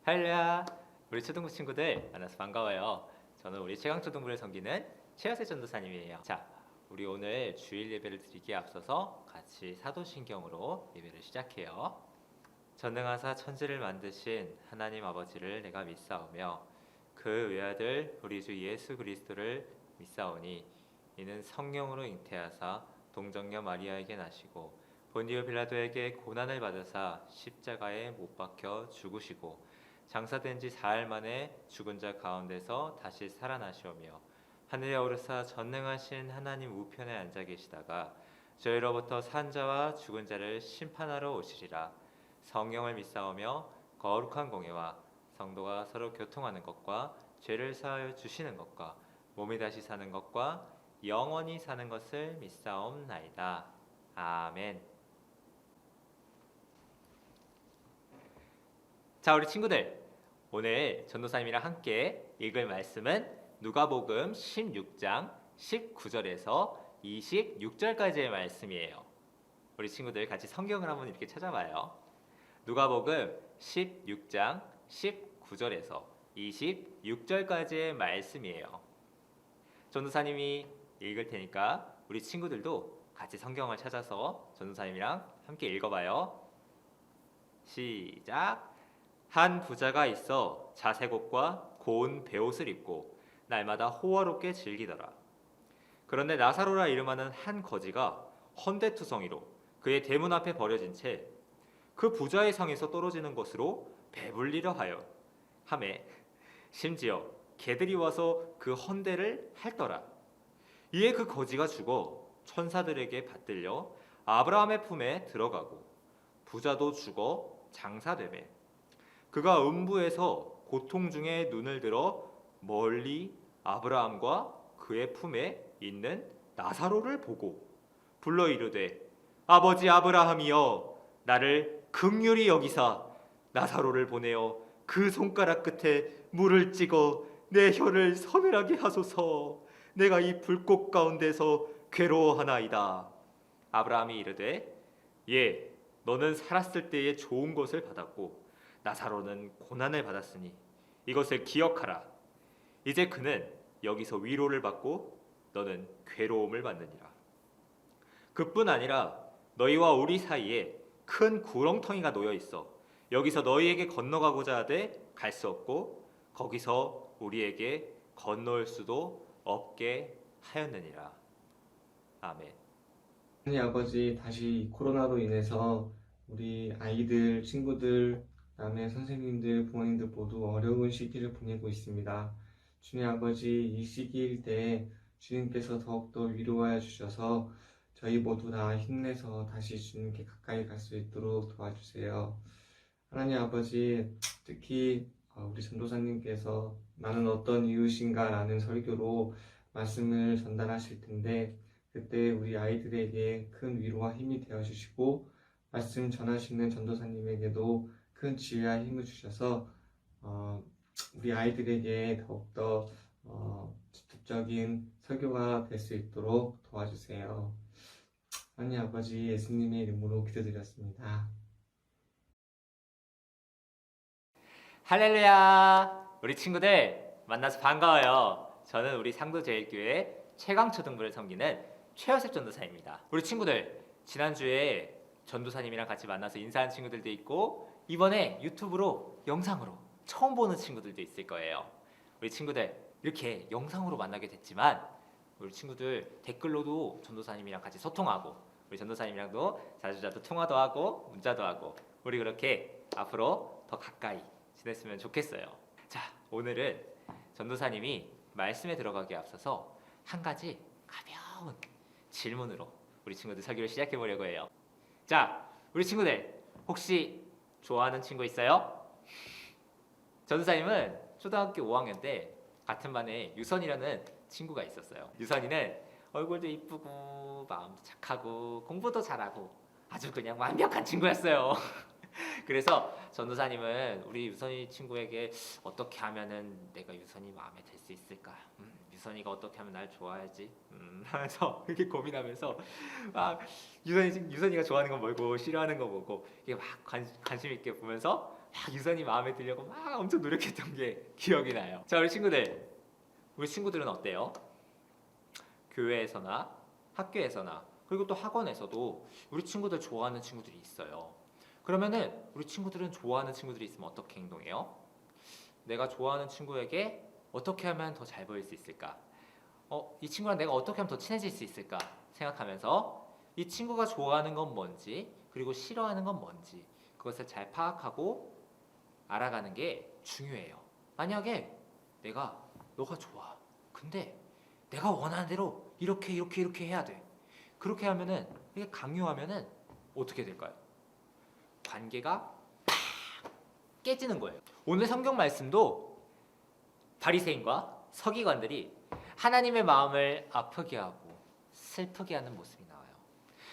할렐루야, 우리 초등부 친구들 만나서 반가워요. 저는 우리 최강초등부를 섬기는 최하세 전도사님이에요. 자, 우리 오늘 주일 예배를 드리기에 앞서서 같이 사도신경으로 예배를 시작해요. 전능하사 천지를 만드신 하나님 아버지를 내가 믿사오며 그 외아들 우리 주 예수 그리스도를 믿사오니 이는 성령으로 잉태하사 동정녀 마리아에게 나시고 본디오 빌라도에게 고난을 받으사 십자가에 못 박혀 죽으시고 장사된 지 사흘 만에 죽은 자 가운데서 다시 살아나시오며 하늘에 오르사 전능하신 하나님 우편에 앉아 계시다가 저희로부터 산 자와 죽은 자를 심판하러 오시리라. 성령을 믿사오며 거룩한 공예와 성도가 서로 교통하는 것과 죄를 사하여 주시는 것과 몸이 다시 사는 것과 영원히 사는 것을 믿사옵나이다. 아멘. 자, 우리 친구들, 오늘 전도사님이랑 함께 읽을 말씀은 누가복음 16장 19절에서 26절까지의 말씀이에요. 우리 친구들 같이 성경을 한번 이렇게 찾아봐요. 누가복음 16장 19절에서 26절까지의 말씀이에요. 전도사님이 읽을 테니까 우리 친구들도 같이 성경을 찾아서 전도사님이랑 함께 읽어봐요. 시작. 한 부자가 있어 자색옷과 고운 베옷을 입고 날마다 호화롭게 즐기더라. 그런데 나사로라 이름하는 한 거지가 헌데투성이로 그의 대문 앞에 버려진 채 그 부자의 상에서 떨어지는 것으로 배불리려 하매 심지어 개들이 와서 그 헌데를 핥더라. 이에 그 거지가 죽어 천사들에게 받들려 아브라함의 품에 들어가고 부자도 죽어 장사되매 그가 음부에서 고통 중에 눈을 들어 멀리 아브라함과 그의 품에 있는 나사로를 보고 불러 이르되 아버지 아브라함이여 나를 긍휼히 여기사 나사로를 보내어 그 손가락 끝에 물을 찍어 내 혀를 서늘하게 하소서. 내가 이 불꽃 가운데서 괴로워하나이다. 아브라함이 이르되 예 너는 살았을 때에 좋은 것을 받았고 나사로는 고난을 받았으니 이것을 기억하라. 이제 그는 여기서 위로를 받고 너는 괴로움을 받느니라. 그뿐 아니라 너희와 우리 사이에 큰 구렁텅이가 놓여 있어 여기서 너희에게 건너가고자 하되 갈 수 없고 거기서 우리에게 건너올 수도 없게 하였느니라. 아멘. 하나님 아버지, 다시 코로나로 인해서 우리 아이들, 친구들, 그다음에 선생님들, 부모님들 모두 어려운 시기를 보내고 있습니다. 주님 아버지, 이 시기일 때 주님께서 더욱더 위로하여 주셔서 저희 모두 다 힘내서 다시 주님께 가까이 갈 수 있도록 도와주세요. 하나님 아버지, 특히 우리 전도사님께서 나는 어떤 이유신가 라는 설교로 말씀을 전달하실 텐데 그때 우리 아이들에게 큰 위로와 힘이 되어주시고 말씀 전하시는 전도사님에게도 큰 지혜와 힘을 주셔서 우리 아이들에게 더욱더 직접적인 설교가 될 수 있도록 도와주세요. 하나님 아버지, 예수님의 이름으로 기도드렸습니다. 할렐루야! 우리 친구들 만나서 반가워요. 저는 우리 상도제일교회 최강초등부를 섬기는 최하세 전도사입니다. 우리 친구들 지난주에 전도사님이랑 같이 만나서 인사한 친구들도 있고 이번에 유튜브로 영상으로 처음 보는 친구들도 있을 거예요. 우리 친구들 이렇게 영상으로 만나게 됐지만 우리 친구들 댓글로도 전도사님이랑 같이 소통하고 우리 전도사님이랑도 자주자주 통화도 하고 문자도 하고 우리 그렇게 앞으로 더 가까이 지냈으면 좋겠어요. 자, 오늘은 전도사님이 말씀에 들어가기에 앞서서 한 가지 가벼운 질문으로 우리 친구들 설교를 시작해 보려고 해요. 자, 우리 친구들 혹시 좋아하는 친구 있어요? 전도사님은 초등학교 5학년 때 같은 반에 유선이라는 친구가 있었어요. 유선이는 얼굴도 이쁘고 마음도 착하고 공부도 잘하고 아주 그냥 완벽한 친구였어요. 그래서 전도사님은 우리 유선이 친구에게 어떻게 하면은 내가 유선이 마음에 들 수 있을까? 유선이가 어떻게 하면 날 좋아하지? 하면서 이렇게 고민하면서 막 유선이가 좋아하는 건 뭐고 싫어하는 건 뭐고 이게 막 관심 있게 보면서 막 유선이 마음에 들려고 막 엄청 노력했던 게 기억이 나요. 자, 우리 친구들은 어때요? 교회에서나 학교에서나 그리고 또 학원에서도 우리 친구들 좋아하는 친구들이 있어요. 그러면은 우리 친구들은 좋아하는 친구들이 있으면 어떻게 행동해요? 내가 좋아하는 친구에게 어떻게 하면 더 잘 보일 수 있을까? 이 친구랑 내가 어떻게 하면 더 친해질 수 있을까? 생각하면서 이 친구가 좋아하는 건 뭔지 그리고 싫어하는 건 뭔지 그것을 잘 파악하고 알아가는 게 중요해요. 만약에 너가 좋아. 근데 내가 원하는 대로 이렇게 해야 돼. 그렇게 하면은 이렇게 강요하면은 어떻게 될까요? 관계가 깨지는 거예요. 오늘 성경 말씀도 바리새인과 서기관들이 하나님의 마음을 아프게 하고 슬프게 하는 모습이 나와요.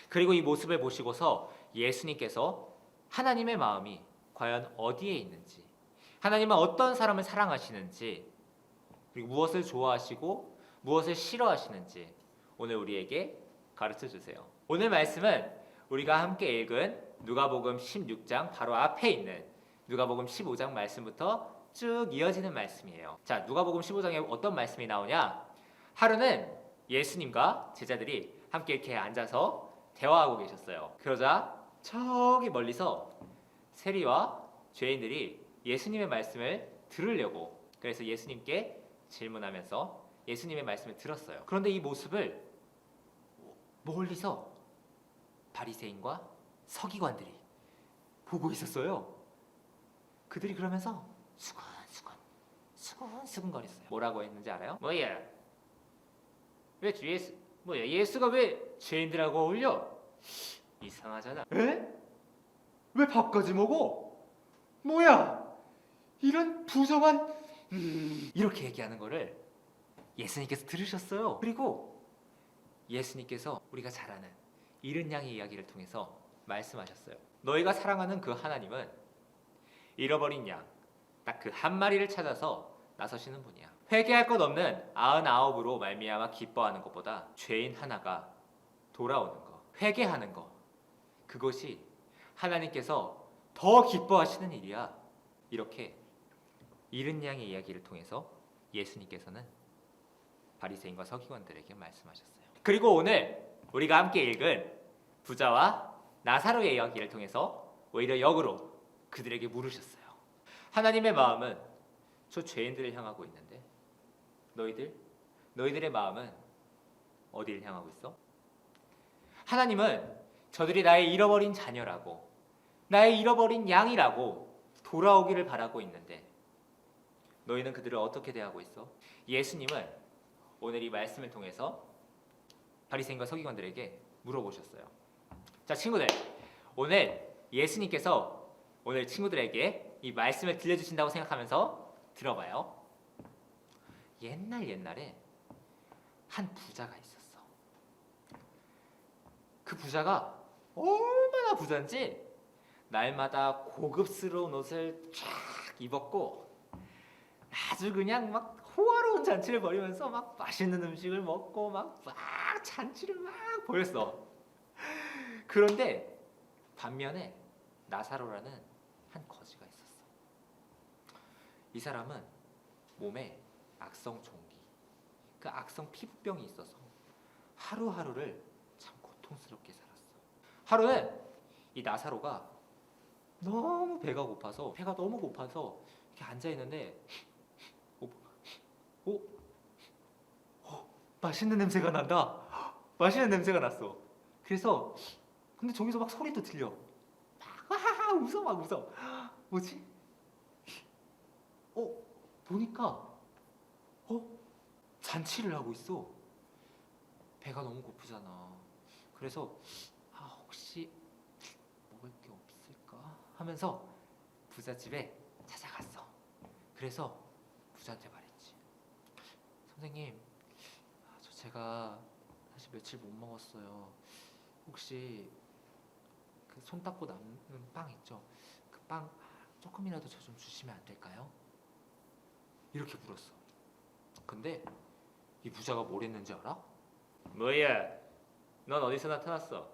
그리고 이 모습을 보시고서 예수님께서 하나님의 마음이 과연 어디에 있는지, 하나님은 어떤 사람을 사랑하시는지, 그리고 무엇을 좋아하시고 무엇을 싫어하시는지 오늘 우리에게 가르쳐 주세요. 오늘 말씀은 우리가 함께 읽은 누가복음 16장 바로 앞에 있는 누가복음 15장 말씀부터 쭉 이어지는 말씀이에요. 자, 누가복음 15장에 어떤 말씀이 나오냐? 하루는 예수님과 제자들이 함께 이렇게 앉아서 대화하고 계셨어요. 그러자 저기 멀리서 세리와 죄인들이 예수님의 말씀을 들으려고 그래서 예수님께 질문하면서 예수님의 말씀을 들었어요. 그런데 이 모습을 멀리서 바리새인과 서기관들이 보고 있었어요. 그들이 그러면서 수근거렸어요. 뭐라고 했는지 알아요? 예수가 왜 죄인들하고 어울려? 이상하잖아. 에? 왜 밥까지 먹어? 뭐야? 이런 부정한 이렇게 얘기하는 거를 예수님께서 들으셨어요. 그리고 예수님께서 우리가 잘 아는 잃은 양의 이야기를 통해서 말씀하셨어요. 너희가 사랑하는 그 하나님은 잃어버린 양 딱 그 한 마리를 찾아서 나서시는 분이야. 회개할 것 없는 99으로 말미암아 기뻐하는 것보다 죄인 하나가 돌아오는 거, 회개하는 거, 그것이 하나님께서 더 기뻐하시는 일이야. 이렇게 잃은 양의 이야기를 통해서 예수님께서는 바리새인과 서기관들에게 말씀하셨어요. 그리고 오늘 우리가 함께 읽은 부자와 나사로의 이야기를 통해서 오히려 역으로 그들에게 물으셨어요. 하나님의 마음은 저 죄인들을 향하고 있는데 너희들의 마음은 어디를 향하고 있어? 하나님은 저들이 나의 잃어버린 자녀라고 나의 잃어버린 양이라고 돌아오기를 바라고 있는데 너희는 그들을 어떻게 대하고 있어? 예수님은 오늘 이 말씀을 통해서 바리새인과 서기관들에게 물어보셨어요. 자, 친구들, 오늘 예수님께서 오늘 친구들에게 이 말씀을 들려주신다고 생각하면서 들어봐요. 옛날에 한 부자가 있었어. 그 부자가 얼마나 부자인지 날마다 고급스러운 옷을 쫙 입었고 아주 그냥 막 호화로운 잔치를 벌이면서 막 맛있는 음식을 먹고 막 잔치를 막 벌였어. 그런데 반면에 나사로라는 한 거지가 있었어. 이 사람은 몸에 악성 종기, 그 악성 피부병이 있어서 하루하루를 참 고통스럽게 살았어. 하루는 이 나사로가 배가 너무 고파서 이렇게 앉아 있는데 맛있는 냄새가 난다. 맛있는 냄새가 났어. 그래서 근데 저기서 막 소리도 들려. 막 웃어. 뭐지? 보니까 잔치를 하고 있어. 배가 너무 고프잖아. 그래서 혹시 먹을 게 없을까 하면서 부잣집에 찾아갔어. 그래서 부자한테 말했지. 선생님, 제가 사실 며칠 못 먹었어요. 혹시 그 손 닦고 남는 빵 있죠? 그 빵 조금이라도 저 좀 주시면 안 될까요? 이렇게 물었어. 근데 이 부자가 뭘 했는지 알아? 뭐야? 넌 어디서 나타났어?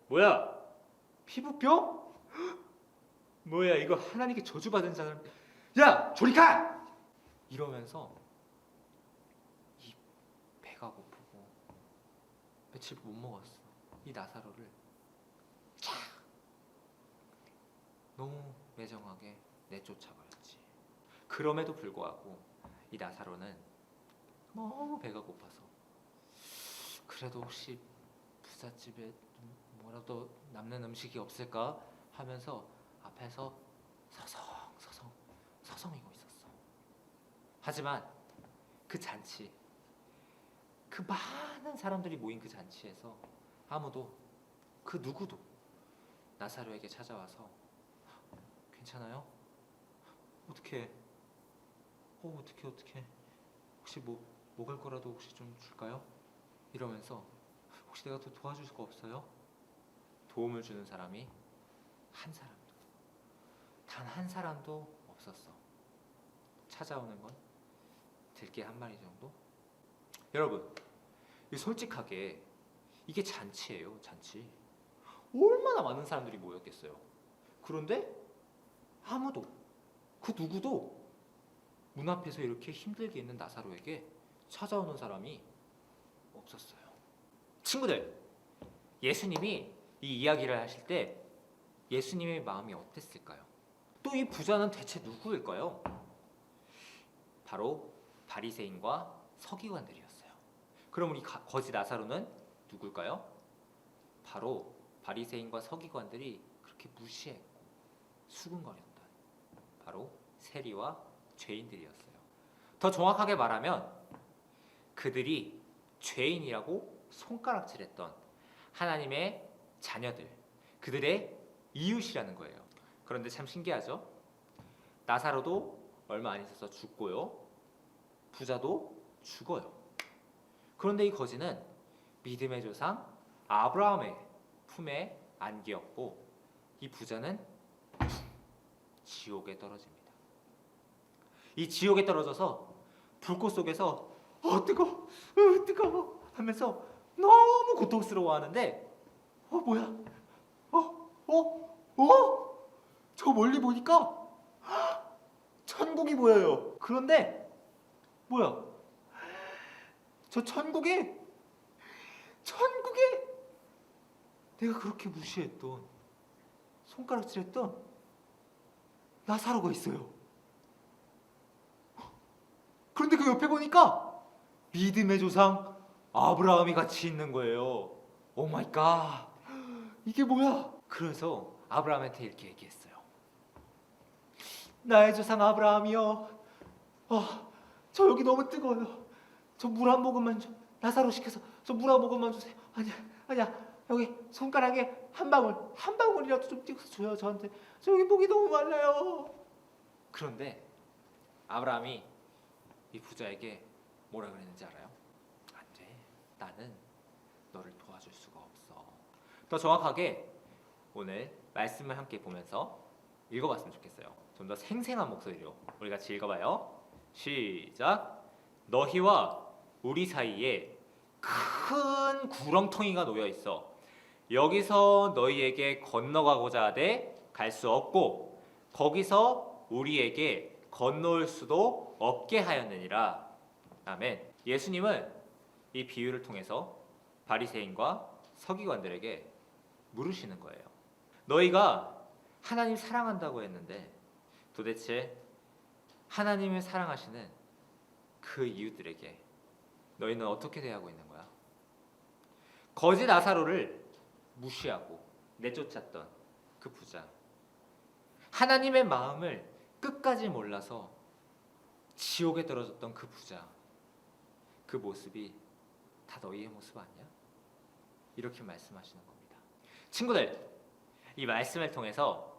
뭐야? 피부병? 뭐야 이거 하나님께 저주받은 사람. 야 저리 가! 이러면서 이 배가 고프고 며칠 못 먹었어. 이 나사로를 쫙 너무 매정하게 내쫓아버렸지. 그럼에도 불구하고 이 나사로는 너무 배가 고파서 그래도 혹시 부잣집에 좀 뭐라도 남는 음식이 없을까 하면서 앞에서 서성이고 있었어. 하지만 그 잔치, 그 많은 사람들이 모인 그 잔치에서 아무도 그 누구도 나사로에게 찾아와서 괜찮아요? 어떻게 혹시 뭐 먹을 거라도 혹시 좀 줄까요? 이러면서 혹시 내가 더 도와줄 수가 없어요? 도움을 주는 사람이 단 한 사람도 없었어. 찾아오는 건 들개 한 마리 정도? 여러분, 솔직하게 이게 잔치예요, 잔치. 얼마나 많은 사람들이 모였겠어요. 그런데 아무도, 그 누구도 문 앞에서 이렇게 힘들게 있는 나사로에게 찾아오는 사람이 없었어요. 친구들, 예수님이 이 이야기를 하실 때 예수님의 마음이 어땠을까요? 또 이 부자는 대체 누구일까요? 바로 바리새인과 서기관들이었어요. 그럼 우리 거지 나사로는 누굴까요? 바로 바리새인과 서기관들이 그렇게 무시했고 수군거렸던 바로 세리와 죄인들이었어요. 더 정확하게 말하면 그들이 죄인이라고 손가락질했던 하나님의 자녀들, 그들의 이웃이라는 거예요. 그런데 참 신기하죠? 나사로도 얼마 안 있어서 죽고요. 부자도 죽어요. 그런데 이 거지는 믿음의 조상 아브라함의 품에 안기었고 이 부자는 지옥에 떨어집니다. 이 지옥에 떨어져서 불꽃 속에서 뜨거워 하면서 너무 고통스러워하는데 뭐야? 저 멀리 보니까 천국이 보여요. 그런데 뭐야? 저 천국에 내가 그렇게 무시했던 손가락질했던 나사로가 있어요. 그런데 그 옆에 보니까 믿음의 조상 아브라함이 같이 있는 거예요. 오 마이 갓. 이게 뭐야? 그래서 아브라함한테 이렇게 얘기했어요. 나의 조상 아브라함이여, 저 여기 너무 뜨거워요. 저 물 한 모금만 좀, 나사로 시켜서 저 물 한 모금만 주세요. 아니야. 여기 손가락에 한 방울이라도 좀 띄워서 줘요 저한테. 저 여기 목이 너무 말라요. 그런데 아브라함이 이 부자에게 뭐라 그랬는지 알아요? 안 돼. 나는 너를 도와줄 수가 없어. 더 정확하게 오늘 말씀을 함께 보면서 읽어봤으면 좋겠어요. 좀 더 생생한 목소리로 우리 같이 읽어봐요. 시작. 너희와 우리 사이에 큰 구렁텅이가 놓여 있어. 여기서 너희에게 건너가고자 하되 갈 수 없고 거기서 우리에게 건너올 수도 없게 하였느니라. 아멘. 예수님은 이 비유를 통해서 바리새인과 서기관들에게 물으시는 거예요. 너희가 하나님 사랑한다고 했는데 도대체 하나님을 사랑하시는 그 이웃들에게 너희는 어떻게 대하고 있는 거야? 거지 나사로를 무시하고 내쫓았던 그 부자, 하나님의 마음을 끝까지 몰라서 지옥에 떨어졌던 그 부자, 그 모습이 다 너희의 모습 아니야? 이렇게 말씀하시는 겁니다. 친구들, 이 말씀을 통해서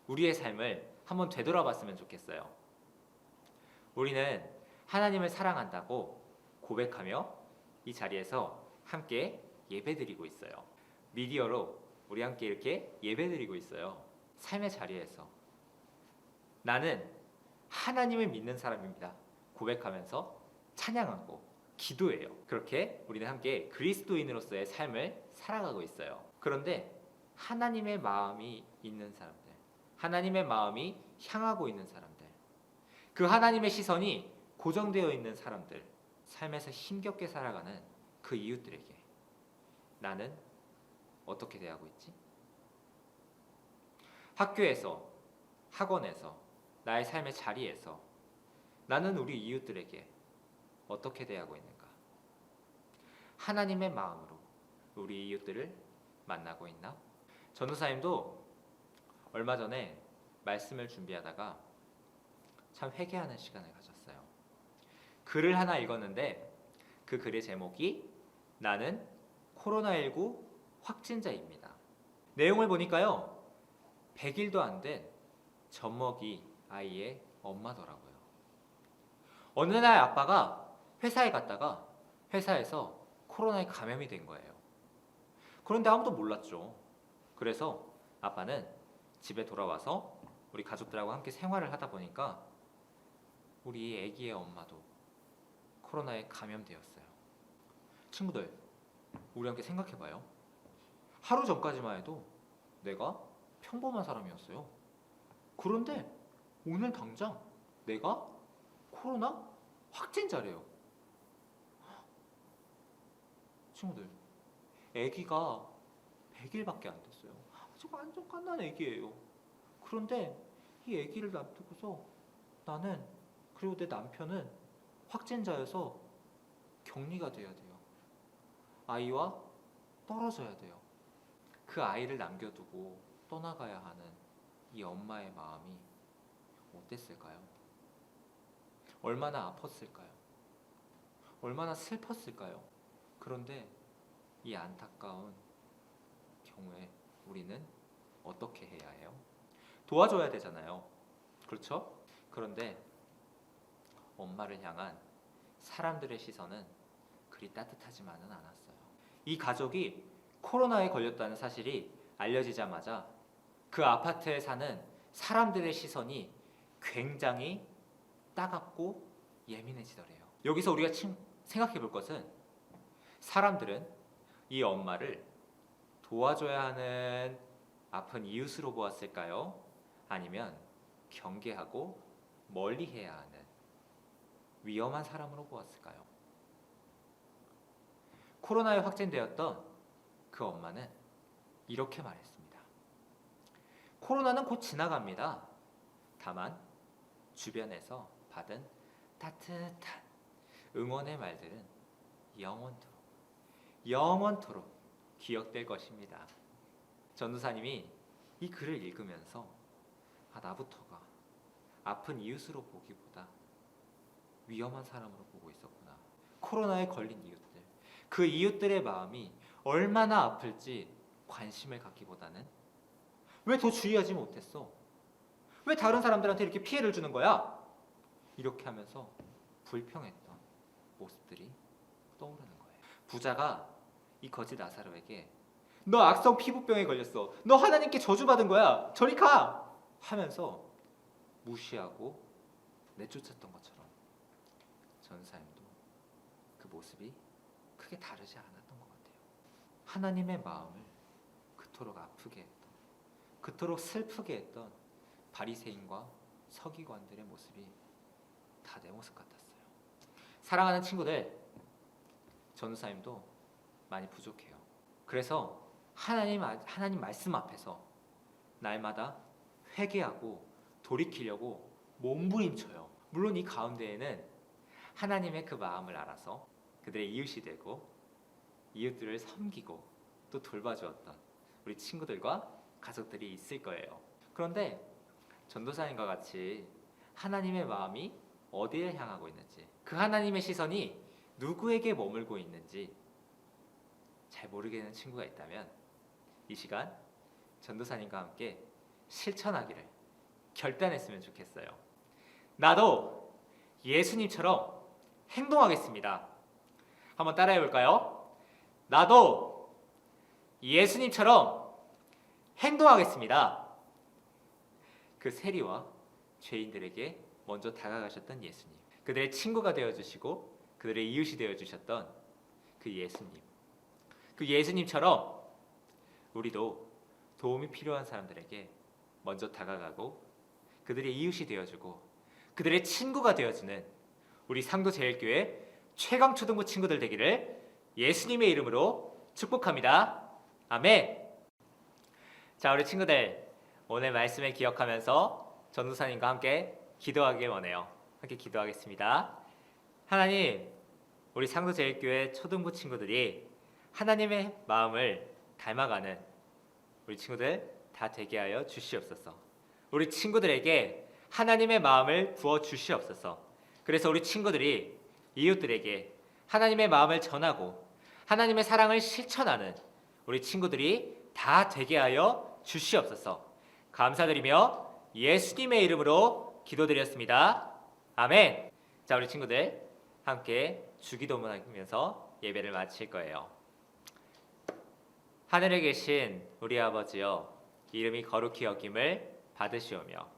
우리의 삶을 한번 되돌아봤으면 좋겠어요. 우리는 하나님을 사랑한다고 고백하며 이 자리에서 함께 예배드리고 있어요. 미디어로 우리 함께 이렇게 예배드리고 있어요. 삶의 자리에서 나는 하나님을 믿는 사람입니다. 고백하면서 찬양하고 기도해요. 그렇게 우리는 함께 그리스도인으로서의 삶을 살아가고 있어요. 그런데 하나님의 마음이 있는 사람들, 하나님의 마음이 향하고 있는 사람들, 그 하나님의 시선이 고정되어 있는 사람들, 삶에서 힘겹게 살아가는 그 이웃들에게 나는 어떻게 대하고 있지? 학교에서, 학원에서, 나의 삶의 자리에서 나는 우리 이웃들에게 어떻게 대하고 있는가? 하나님의 마음으로 우리 이웃들을 만나고 있나? 전도사님도 얼마 전에 말씀을 준비하다가 참 회개하는 시간을 가졌어요. 글을 하나 읽었는데 그 글의 제목이 나는 코로나19 확진자입니다. 내용을 보니까요, 100일도 안 된 젖먹이 아이의 엄마더라고요. 어느 날 아빠가 회사에 갔다가 회사에서 코로나에 감염이 된 거예요. 그런데 아무도 몰랐죠. 그래서 아빠는 집에 돌아와서 우리 가족들하고 함께 생활을 하다 보니까 우리 아기의 엄마도 코로나에 감염되었어요. 친구들, 우리 함께 생각해봐요. 하루 전까지만 해도 내가 평범한 사람이었어요. 그런데 오늘 당장 내가 코로나 확진자래요. 친구들, 아기가 100일밖에 안 됐어요. 아직 완전 갓난 아기예요. 그런데 이 아기를 놔두고서 나는, 그리고 내 남편은 확진자여서 격리가 돼야 돼요. 아이와 떨어져야 돼요. 그 아이를 남겨두고 떠나가야 하는 이 엄마의 마음이 어땠을까요? 얼마나 아팠을까요? 얼마나 슬펐을까요? 그런데 이 안타까운 경우에 우리는 어떻게 해야 해요? 도와줘야 되잖아요. 그렇죠? 그런데 엄마를 향한 사람들의 시선은 그리 따뜻하지만은 않았어요. 이 가족이 코로나에 걸렸다는 사실이 알려지자마자 그 아파트에 사는 사람들의 시선이 굉장히 따갑고 예민해지더래요. 여기서 우리가 생각해 볼 것은, 사람들은 이 엄마를 도와줘야 하는 아픈 이웃으로 보았을까요? 아니면 경계하고 멀리해야 하는 위험한 사람으로 보았을까요? 코로나에 확진되었던 그 엄마는 이렇게 말했습니다. 코로나는 곧 지나갑니다. 다만 주변에서 받은 따뜻한 응원의 말들은 영원토록 기억될 것입니다. 전도사님이 이 글을 읽으면서 나부터가 아픈 이웃으로 보기보다 위험한 사람으로 보고 있었구나. 코로나에 걸린 이웃들, 그 이웃들의 마음이 얼마나 아플지 관심을 갖기보다는 왜 더 주의하지 못했어? 왜 다른 사람들한테 이렇게 피해를 주는 거야? 이렇게 하면서 불평했던 모습들이 떠오르는 거예요. 부자가 이 거지 나사로에게 너 악성 피부병에 걸렸어. 너 하나님께 저주받은 거야. 저리 가! 하면서 무시하고 내쫓았던 것처럼 전사님도 그 모습이 크게 다르지 않았던 것 같아요. 하나님의 마음을 그토록 아프게 했던, 그토록 슬프게 했던 바리새인과 서기관들의 모습이 다 내 모습 같았어요. 사랑하는 친구들, 전도사님도 많이 부족해요. 그래서 하나님 말씀 앞에서 날마다 회개하고 돌이키려고 몸부림쳐요. 물론 이 가운데에는 하나님의 그 마음을 알아서 그들의 이웃이 되고 이웃들을 섬기고 또 돌봐주었던 우리 친구들과 가족들이 있을 거예요. 그런데 전도사님과 같이 하나님의 마음이 어디에 향하고 있는지, 그 하나님의 시선이 누구에게 머물고 있는지 잘 모르겠는 친구가 있다면 이 시간 전도사님과 함께 실천하기를 결단했으면 좋겠어요. 나도 예수님처럼 행동하겠습니다. 한번 따라해 볼까요? 나도 예수님처럼 행동하겠습니다. 그 세리와 죄인들에게 먼저 다가가셨던 예수님, 그들의 친구가 되어주시고 그들의 이웃이 되어주셨던 그 예수님, 그 예수님처럼 우리도 도움이 필요한 사람들에게 먼저 다가가고 그들의 이웃이 되어주고 그들의 친구가 되어주는 우리 상도제일교회 최강초등부 친구들 되기를 예수님의 이름으로 축복합니다. 아멘. 자, 우리 친구들, 오늘 말씀을 기억하면서 전도사님과 함께 기도하길 원해요. 함께 기도하겠습니다. 하나님, 우리 상도제일교회 초등부 친구들이 하나님의 마음을 닮아가는 우리 친구들 다 되게 하여 주시옵소서. 우리 친구들에게 하나님의 마음을 부어 주시옵소서. 그래서 우리 친구들이 이웃들에게 하나님의 마음을 전하고 하나님의 사랑을 실천하는 우리 친구들이 다 되게 하여 주시옵소서. 감사드리며 예수님의 이름으로 기도드렸습니다. 아멘. 자, 우리 친구들 함께 주기도문하면서 예배를 마칠 거예요. 하늘에 계신 우리 아버지여, 이름이 거룩히 여김을 받으시오며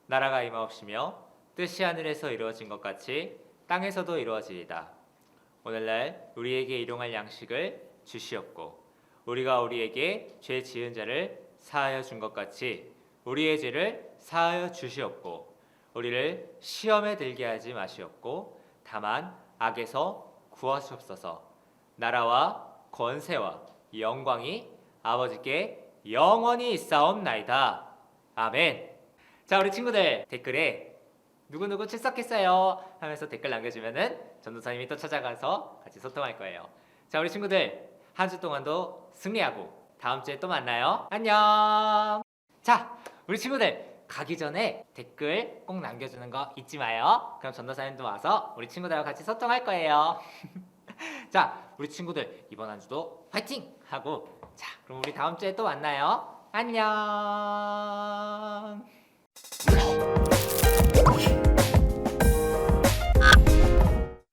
나라가 임하옵시며 뜻이 하늘에서 이루어진 것 같이 땅에서도 이루어지이다. 오늘날 우리에게 일용할 양식을 주시옵고 우리가 우리에게 죄 지은 자를 사하여 준 것 같이 우리의 죄를 사하여 주시옵고 우리를 시험에 들게 하지 마시옵고 다만 악에서 구하시옵소서. 나라와 권세와 영광이 아버지께 영원히 있사옵나이다. 아멘. 자, 우리 친구들 댓글에 누구누구 출석했어요 하면서 댓글 남겨주면은 전도사님이 또 찾아가서 같이 소통할 거예요. 자, 우리 친구들 한 주 동안도 승리하고 다음 주에 또 만나요. 안녕. 자, 우리 친구들 가기 전에 댓글 꼭 남겨주는 거 잊지 마요. 그럼 전도사님도 와서 우리 친구들하고 같이 소통할 거예요. 자, 우리 친구들 이번 한 주도 화이팅 하고, 자, 그럼 우리 다음 주에 또 만나요. 안녕.